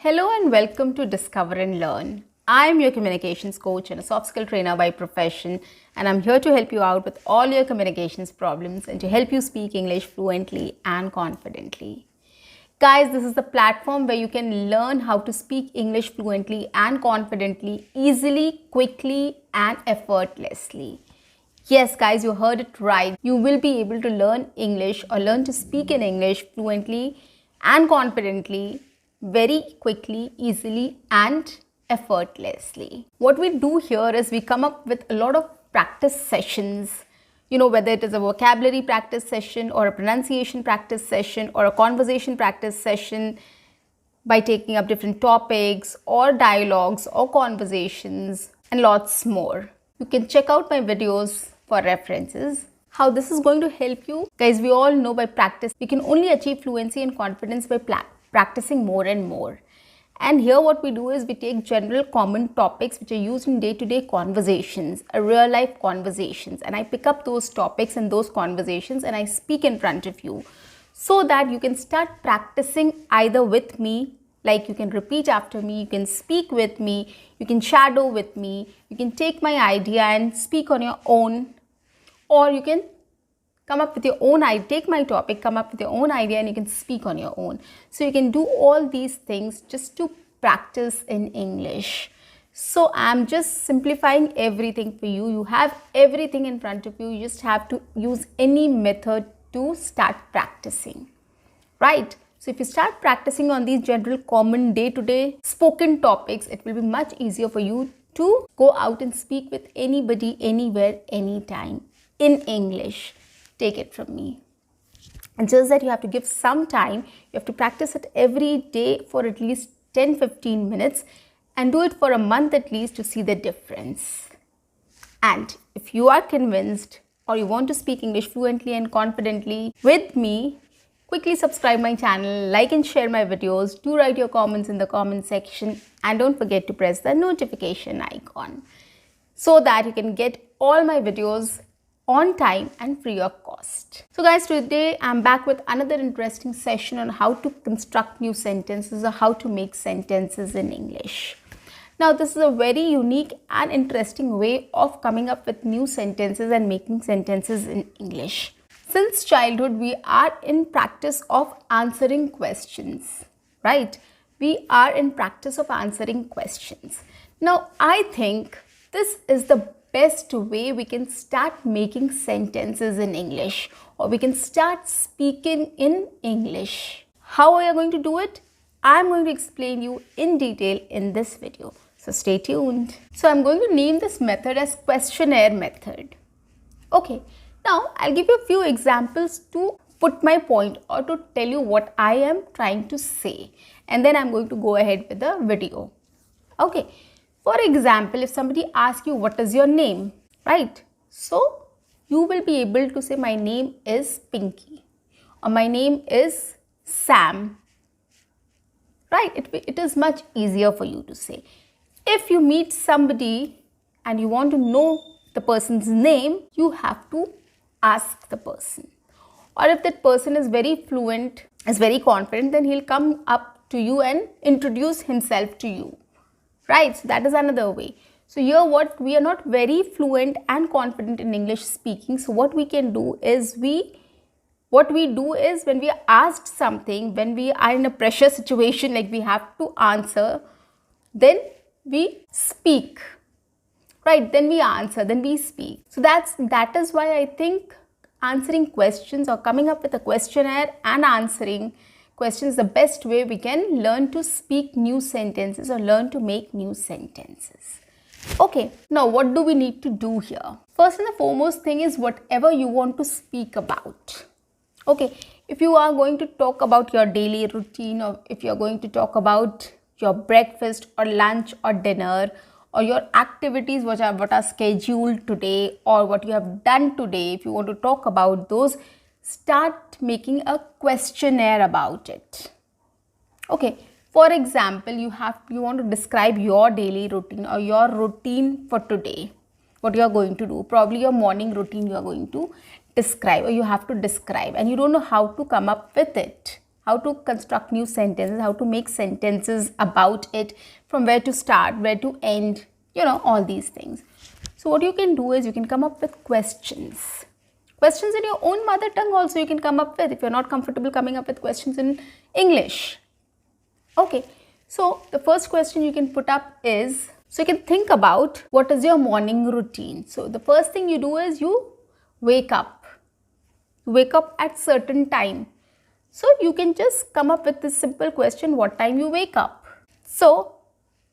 Hello and welcome to Discover and Learn. I'm your communications coach and a soft skill trainer by profession, and I'm here to help you out with all your communications problems and to help you speak English fluently and confidently. Guys, this is the platform where you can learn how to speak English fluently and confidently, easily, quickly, and effortlessly. Yes, guys, you heard it right. You will be able to learn English or learn to speak in English fluently and confidently very quickly, easily, and effortlessly. What we do here is we come up with a lot of practice sessions, whether it is a vocabulary practice session or a pronunciation practice session or a conversation practice session by taking up different topics or dialogues or conversations and lots more. You can check out my videos for references. How this is going to help you? Guys, we all know by practice, we can only achieve fluency and confidence by practicing more and more. And here what we do is we take general common topics which are used in day-to-day conversations, real life conversations, and I pick up those topics and those conversations and I speak in front of you so that you can start practicing either with me, like you can repeat after me, you can speak with me, you can shadow with me, you can take my idea and speak on your own, or you can come up with your own idea, take my topic, come up with your own idea and you can speak on your own. So you can do all these things just to practice in English. So I'm just simplifying everything for you. You have everything in front of you. You just have to use any method to start practicing, right? So if you start practicing on these general common day-to-day spoken topics, it will be much easier for you to go out and speak with anybody, anywhere, anytime in English. Take it from me. And just that you have to give some time, you have to practice it every day for at least 10-15 minutes and do it for a month at least to see the difference. And if you are convinced or you want to speak English fluently and confidently with me, quickly subscribe my channel, like and share my videos, do write your comments in the comment section and don't forget to press the notification icon so that you can get all my videos on time and free of cost. So guys, today I'm back with another interesting session on how to construct new sentences or how to make sentences in English. Now this is a very unique and interesting way of coming up with new sentences and making sentences in English. Since childhood, we are in practice of answering questions, right? We are in practice of answering questions. Now I think this is the best way we can start making sentences in English, or we can start speaking in English. How are you going to do it? I'm going to explain you in detail in this video. So stay tuned. So I'm going to name this method as questionnaire method. Okay, now I'll give you a few examples to put my point or to tell you what I am trying to say. And then I'm going to go ahead with the video. Okay. For example, if somebody asks you, what is your name, right? So you will be able to say, my name is Pinky or my name is Sam, right? It is much easier for you to say. If you meet somebody and you want to know the person's name, you have to ask the person. Or if that person is very fluent, is very confident, then he'll come up to you and introduce himself to you. Right, so that is another way. So here we are not very fluent and confident in English speaking. So what we can do is when we are asked something, when we are in a pressure situation, like we have to answer, then we speak, right? Then we answer, then we speak. So that is why I think answering questions or coming up with a questionnaire and answering questions, the best way we can learn to speak new sentences or learn to make new sentences. Okay, now what do we need to do here? First and the foremost thing is whatever you want to speak about. Okay, if you are going to talk about your daily routine, or if you are going to talk about your breakfast or lunch or dinner, or your activities what are scheduled today, or what you have done today, if you want to talk about those, start making a questionnaire about it. Okay, for example, you want to describe your daily routine or your routine for today, what you are going to do. Probably your morning routine you are going to describe, or you have to describe, and you don't know how to come up with it, how to construct new sentences, how to make sentences about it, from where to start, where to end, all these things. So what you can do is you can come up with questions. Questions in your own mother tongue also you can come up with if you're not comfortable coming up with questions in English. Okay, so the first question you can put up is, so you can think about what is your morning routine. So the first thing you do is you wake up. Wake up at certain time. So you can just come up with this simple question, what time you wake up. So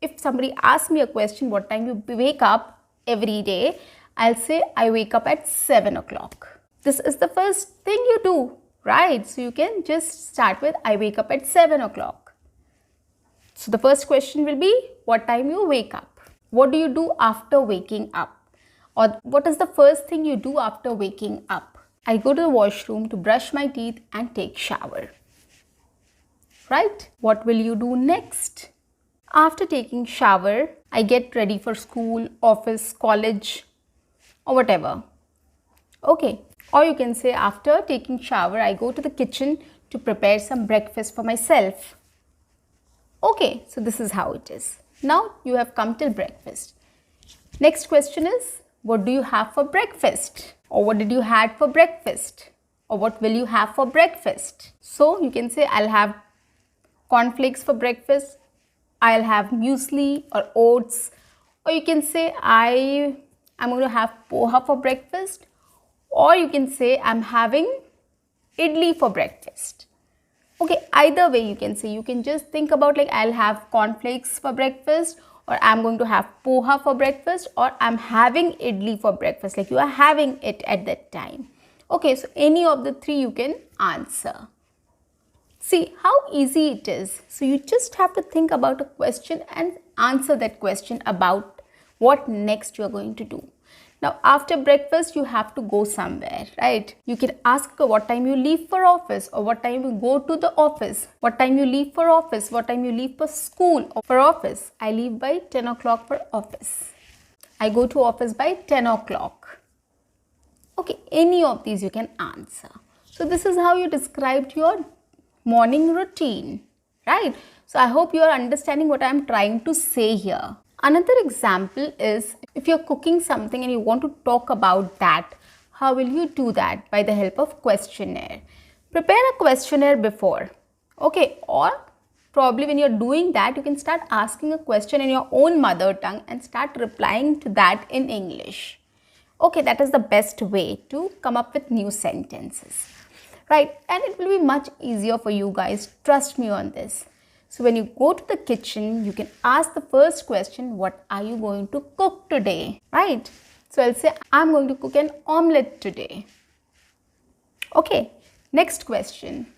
if somebody asks me a question, what time you wake up every day, I'll say I wake up at 7 o'clock. This is the first thing you do, right? So you can just start with I wake up at 7 o'clock. So the first question will be what time you wake up. What do you do after waking up? Or what is the first thing you do after waking up? I go to the washroom to brush my teeth and take shower. Right? What will you do next? After taking shower, I get ready for school, office, college, or whatever. Okay. Or you can say after taking shower, I go to the kitchen to prepare some breakfast for myself. Okay, so this is how it is. Now you have come till breakfast. Next question is, what do you have for breakfast? Or what did you had for breakfast? Or what will you have for breakfast? So you can say I'll have cornflakes for breakfast. I'll have muesli or oats. Or you can say I'm going to have poha for breakfast. Or you can say I'm having idli for breakfast. Okay, either way you can say. You can just think about like I'll have cornflakes for breakfast, or I'm going to have poha for breakfast, or I'm having idli for breakfast. Like you are having it at that time. Okay, so any of the three you can answer. See how easy it is. So you just have to think about a question and answer that question about what next you are going to do. Now after breakfast you have to go somewhere, right? You can ask what time you leave for office, or what time you go to the office, what time you leave for office, what time you leave for school or for office. I leave by 10 o'clock for office. I go to office by 10 o'clock. Okay, any of these you can answer. So this is how you described your morning routine, right? So I hope you are understanding what I am trying to say here. Another example is if you're cooking something and you want to talk about that, how will you do that? By the help of questionnaire. Prepare a questionnaire before, okay? Or probably when you're doing that, you can start asking a question in your own mother tongue and start replying to that in English. Okay, that is the best way to come up with new sentences, right? And it will be much easier for you guys. Trust me on this. So when you go to the kitchen, you can ask the first question, what are you going to cook today, right? So I'll say, I'm going to cook an omelette today. Okay, next question.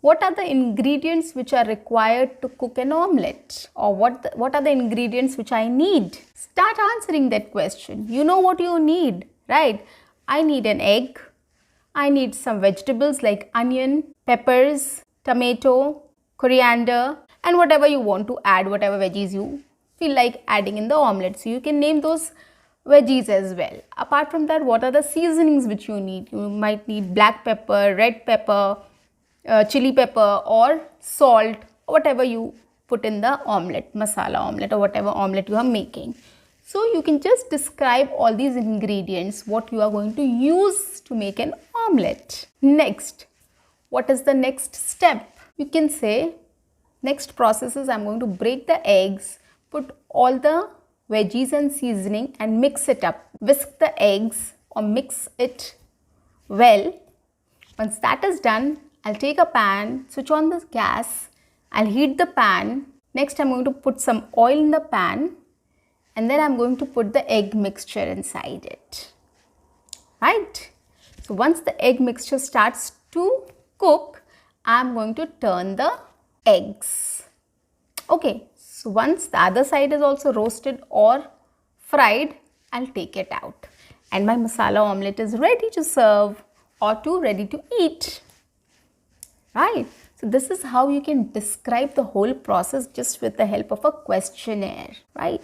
What are the ingredients which are required to cook an omelette? Or what are the ingredients which I need? Start answering that question. You know what you need, right? I need an egg. I need some vegetables like onion, peppers, tomato, coriander, and whatever you want to add, whatever veggies you feel like adding in the omelette. So you can name those veggies as well. Apart from that, what are the seasonings which you need? You might need black pepper, red pepper, chili pepper, or salt, or whatever you put in the omelette, masala omelette, or whatever omelette you are making. So you can just describe all these ingredients, what you are going to use to make an omelette. Next, what is the next step? You can say, next process is I'm going to break the eggs, put all the veggies and seasoning and mix it up. Whisk the eggs or mix it well. Once that is done, I'll take a pan, switch on the gas, I'll heat the pan. Next, I'm going to put some oil in the pan, and then I'm going to put the egg mixture inside it, right? So once the egg mixture starts to cook, I'm going to turn the eggs. Okay, so once the other side is also roasted or fried, I'll take it out. And my masala omelette is ready to serve or ready to eat. Right? So this is how you can describe the whole process just with the help of a questionnaire. Right?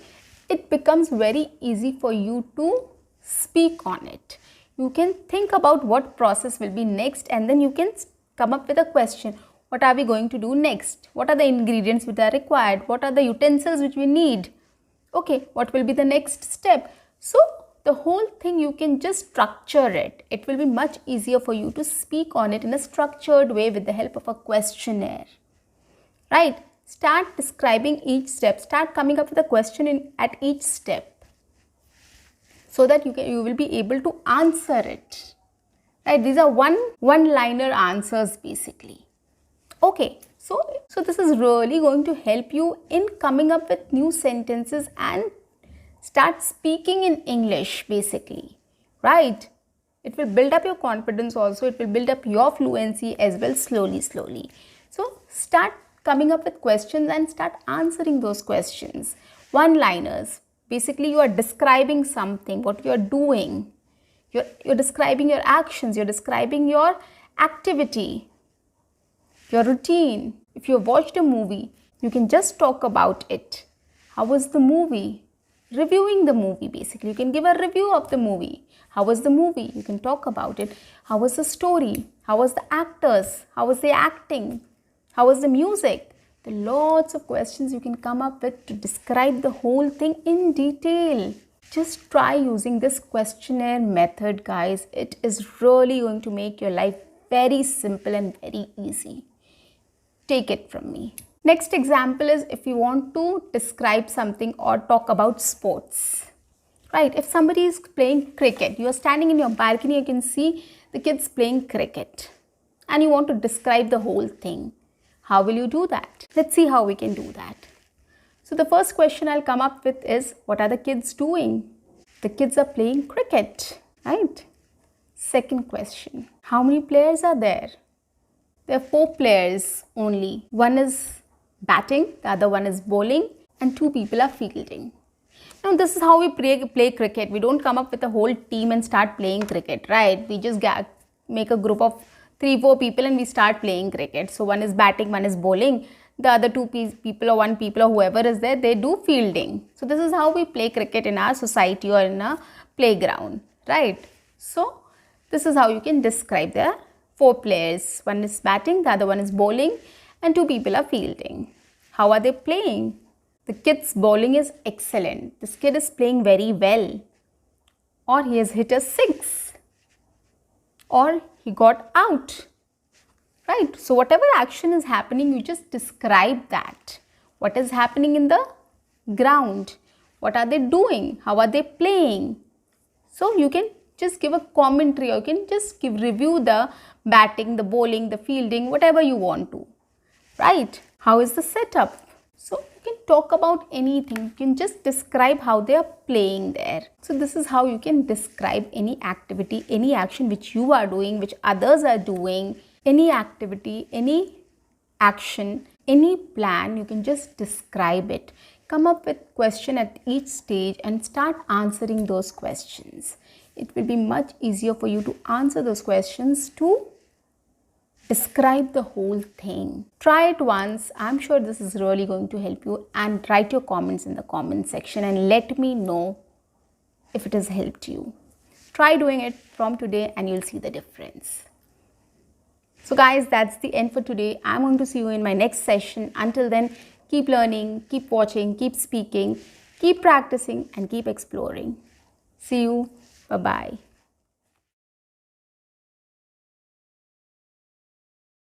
It becomes very easy for you to speak on it. You can think about what process will be next, and then you can come up with a question. What are we going to do next? What are the ingredients which are required? What are the utensils which we need? Okay, what will be the next step? So the whole thing you can just structure it. It will be much easier for you to speak on it in a structured way with the help of a questionnaire. Right? Start describing each step. Start coming up with a question at each step, so that you will be able to answer it. Right? These are one-liner answers basically. Okay, so this is really going to help you in coming up with new sentences and start speaking in English basically, right? It will build up your confidence also. It will build up your fluency as well slowly. So start coming up with questions and start answering those questions. One-liners. Basically, you are describing something, what you are doing. You're describing your actions. You're describing your activity, your routine. If you have watched a movie, you can just talk about it. How was the movie? Reviewing the movie basically. You can give a review of the movie. How was the movie? You can talk about it. How was the story? How was the actors? How was the acting? How was the music? There are lots of questions you can come up with to describe the whole thing in detail. Just try using this questionnaire method, guys. It is really going to make your life very simple and very easy. Take it from me. Next example is if you want to describe something or talk about sports. Right? If somebody is playing cricket, you are standing in your balcony, you can see the kids playing cricket, and you want to describe the whole thing. How will you do that? Let's see how we can do that. So the first question I'll come up with is, what are the kids doing? The kids are playing cricket, right? Second question, how many players are there? There are 4 players only. One is batting, the other one is bowling, and 2 people are fielding. Now this is how we play cricket. We don't come up with a whole team and start playing cricket, right? We just make a group of 3-4 people and we start playing cricket. So one is batting, one is bowling. The other 2 people or 1 people or whoever is there, they do fielding. So this is how we play cricket in our society or in a playground, right? So this is how you can describe. There are 4 players. One is batting, the other one is bowling, and 2 people are fielding. How are they playing? The kid's bowling is excellent. This kid is playing very well. Or he has hit a 6. Or he got out. Right? So whatever action is happening, you just describe that. What is happening in the ground? What are they doing? How are they playing? So you can just give a commentary, or you can just review the batting, the bowling, the fielding, whatever you want to. Right? How is the setup? So you can talk about anything. You can just describe how they are playing there. So this is how you can describe any activity, any action which you are doing, which others are doing. Any activity, any action, any plan, you can just describe it. Come up with question at each stage and start answering those questions. It will be much easier for you to answer those questions to describe the whole thing. Try it once. I'm sure this is really going to help you, and write your comments in the comment section and let me know if it has helped you. Try doing it from today and you'll see the difference. So guys, that's the end for today. I'm going to see you in my next session. Until then, keep learning, keep watching, keep speaking, keep practicing, and keep exploring. See you. Bye-bye.